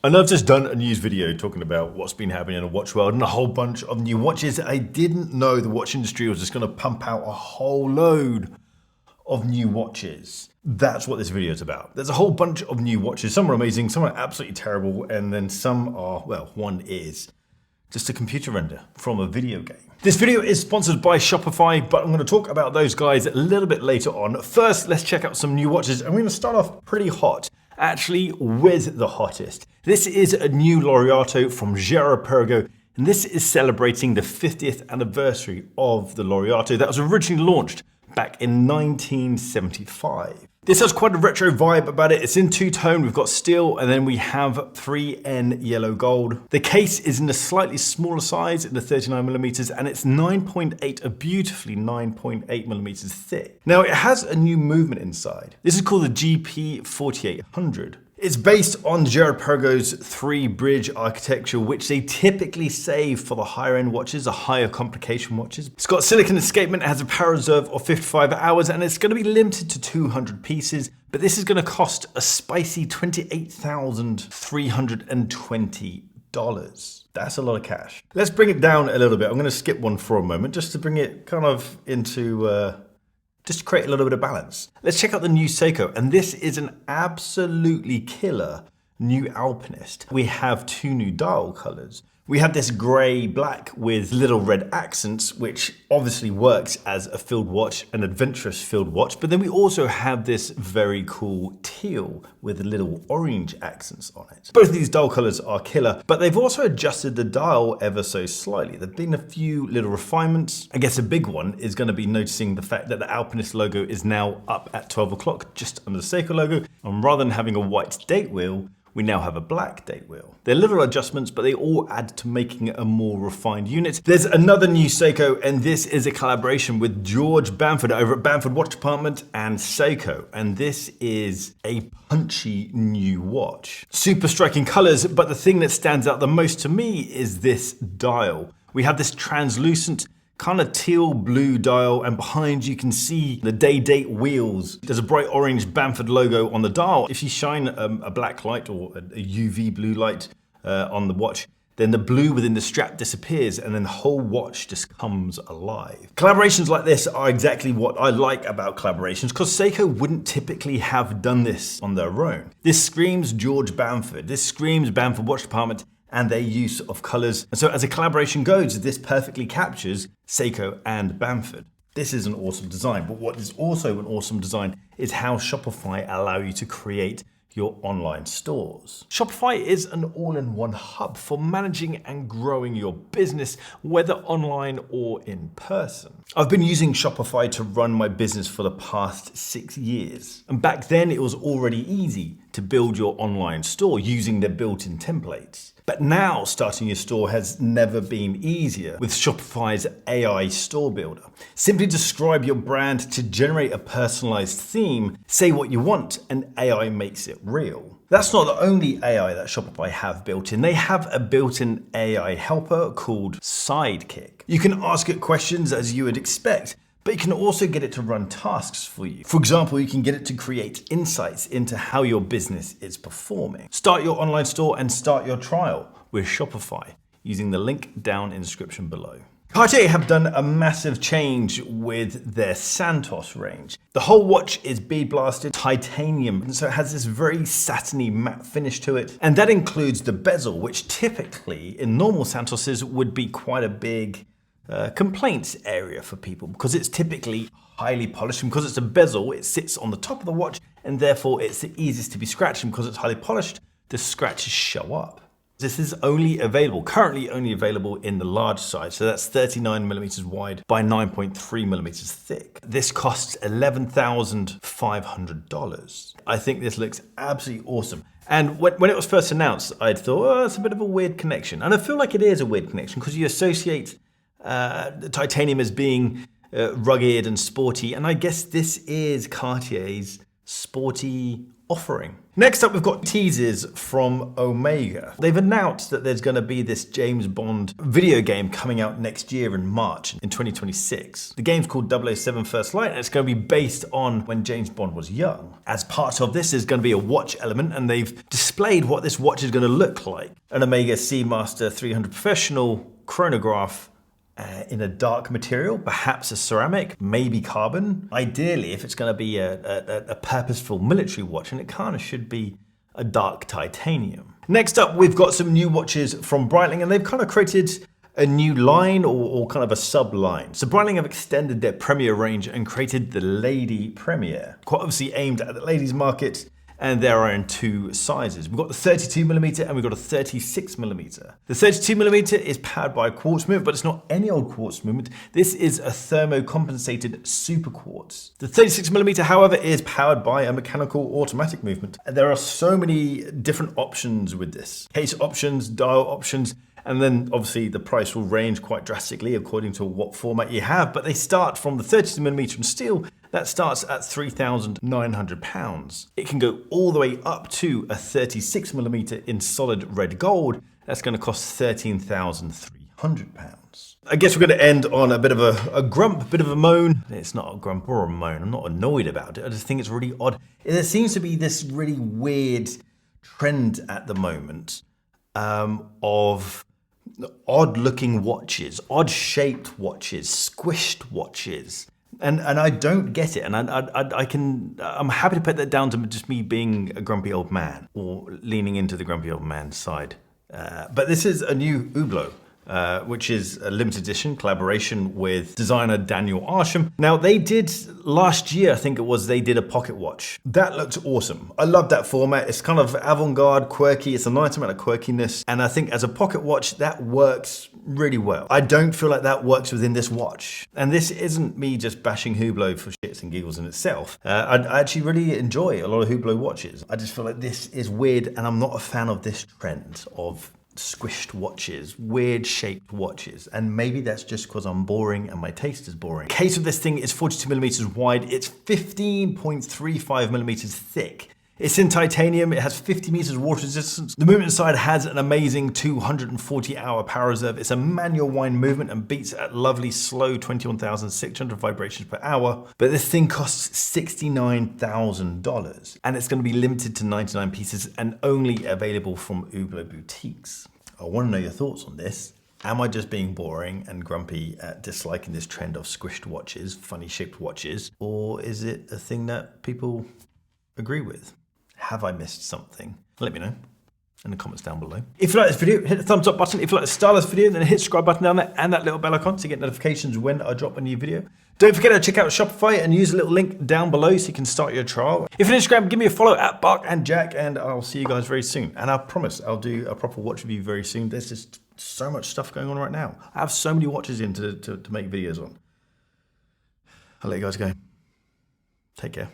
I know I've just done a news video talking about what's been happening in the watch world and a whole bunch of new watches. I didn't know the watch industry was just going to pump out a whole load of new watches. That's what this video is about. There's a whole bunch of new watches. Some are amazing, some are absolutely terrible, and then some are, well, one is just a computer render from a video game. This video is sponsored by Shopify, but I'm going to talk about those guys a little bit later on. First, let's check out some new watches, and we're going to start off pretty hot. Actually, with the hottest. This is a new Laureato from Girard-Perregaux, and this is celebrating the 50th anniversary of the Laureato that was originally launched back in 1975. This has quite a retro vibe about it. It's in two-tone. We've got steel, and then we have 3N yellow gold. The case is in a slightly smaller size, in the 39mm, and it's 9.8, a beautifully 9.8mm thick. Now, it has a new movement inside. This is called the GP4800. It's based on Girard-Perregaux's 3-bridge architecture, which they typically save for the higher end watches, the higher complication watches. It's got silicon escapement, it has a power reserve of 55 hours, and it's going to be limited to 200 pieces, but this is going to cost a spicy $28,320. That's a lot of cash. Let's bring it down a little bit. I'm going to skip one for a moment just to bring it kind of into just to create a little bit of balance. Let's check out the new Seiko, and this is an absolutely killer new Alpanist. We have two new dial colors. We have this gray black with little red accents, which obviously works as a field watch, an adventurous field watch. But then we also have this very cool teal with little orange accents on it. Both of these dial colors are killer, but they've also adjusted the dial ever so slightly. There've been a few little refinements. I guess a big one is going to be noticing the fact that the Alpanist logo is now up at 12 o'clock, just under the Seiko logo. And rather than having a white date wheel, we now have a black date wheel. They're little adjustments, but they all add to making it a more refined unit. There's another new Seiko, and this is a collaboration with George Bamford over at Bamford Watch Department and Seiko. And this is a punchy new watch. Super striking colors, but the thing that stands out the most to me is this dial. We have this translucent kind of teal blue dial, and behind you can see the day date wheels. There's a bright orange Bamford logo on the dial. If you shine a black light or a UV blue light on the watch, then the blue within the strap disappears and then the whole watch just comes alive. Collaborations like this are exactly what I like about collaborations, because Seiko wouldn't typically have done this on their own. This screams George Bamford. This screams Bamford Watch Department and their use of colors. And so as a collaboration goes, this perfectly captures Seiko and Bamford. This is an awesome design, but what is also an awesome design is how Shopify allow you to create your online stores. Shopify is an all-in-one hub for managing and growing your business, whether online or in person. I've been using Shopify to run my business for the past 6 years. And back then it was already easy to build your online store using their built-in templates. But now starting your store has never been easier with Shopify's AI store builder. Simply describe your brand to generate a personalized theme, say what you want, and AI makes it real. That's not the only AI that Shopify have built in. They have a built-in AI helper called Sidekick. You can ask it questions as you would expect, but you can also get it to run tasks for you. For example, you can get it to create insights into how your business is performing. Start your online store and start your trial with Shopify using the link down in the description below. Cartier have done a massive change with their Santos range. The whole watch is bead blasted titanium, and so it has this very satiny matte finish to it. And that includes the bezel, which typically in normal Santoses would be quite a big complaints area for people, because it's typically highly polished, and because it's a bezel, it sits on the top of the watch, and therefore it's the easiest to be scratched, and because it's highly polished, the scratches show up. This is currently only available in the large size, so that's 39mm wide by 9.3mm thick. This costs $11,500. I think this looks absolutely awesome. And when it was first announced, I thought, oh, it's a bit of a weird connection. And I feel like it is a weird connection, because you associate the titanium as being rugged and sporty, and I guess this is Cartier's sporty offering. Next up, we've got teasers from Omega. They've announced that there's going to be this James Bond video game coming out next year in March in 2026. The game's called 007 First Light, and it's going to be based on when James Bond was young. As part of this is going to be a watch element, and they've displayed what this watch is going to look like. An Omega Seamaster 300 Professional Chronograph in a dark material, perhaps a ceramic, maybe carbon. Ideally, if it's going to be a purposeful military watch, and it kind of should be a dark titanium. Next up, we've got some new watches from Breitling, and they've kind of created a new line or kind of a sub-line. So Breitling have extended their Premier range and created the Lady Premier, quite obviously aimed at the ladies market. And there are in two sizes. We've got the 32mm and we've got a 36mm. The 32mm is powered by a quartz movement, but it's not any old quartz movement. This is a thermocompensated super quartz. The 36mm, however, is powered by a mechanical automatic movement. And there are so many different options with this. Case options, dial options, and then obviously the price will range quite drastically according to what format you have, but they start from the 32mm in steel. That starts at £3,900. It can go all the way up to a 36mm in solid red gold. That's going to cost £13,300. I guess we're going to end on a bit of a grump, a bit of a moan. It's not a grump or a moan. I'm not annoyed about it. I just think it's really odd. There seems to be this really weird trend at the moment of odd looking watches, odd shaped watches, squished watches. And I don't get it, and I'm happy to put that down to just me being a grumpy old man or leaning into the grumpy old man side. But this is a new Hublot, which is a limited edition collaboration with designer Daniel Arsham. Now they did last year, I think it was, they did a pocket watch. That looked awesome. I love that format. It's kind of avant-garde, quirky. It's a nice amount of quirkiness. And I think as a pocket watch, that works really well. I don't feel like that works within this watch. And this isn't me just bashing Hublot for shits and giggles in itself. I actually really enjoy a lot of Hublot watches. I just feel like this is weird, and I'm not a fan of this trend of squished watches, weird shaped watches, and maybe that's just because I'm boring and my taste is boring. The case of this thing is 42mm wide, it's 15.35mm thick. It's in titanium, it has 50 meters water resistance. The movement side has an amazing 240-hour power reserve. It's a manual wind movement and beats at lovely slow 21,600 vibrations per hour. But this thing costs $69,000, and it's going to be limited to 99 pieces and only available from Hublot boutiques. I want to know your thoughts on this. Am I just being boring and grumpy at disliking this trend of squished watches, funny shaped watches, or is it a thing that people agree with? Have I missed something? Let me know in the comments down below. If you like this video, hit the thumbs up button. If you like the style of this video, then hit the subscribe button down there and that little bell icon to get notifications when I drop a new video. Don't forget to check out Shopify and use a little link down below so you can start your trial. If you're on Instagram, give me a follow at Bark and Jack, and I'll see you guys very soon. And I promise I'll do a proper watch review very soon. There's just so much stuff going on right now. I have so many watches in to make videos on. I'll let you guys go. Take care.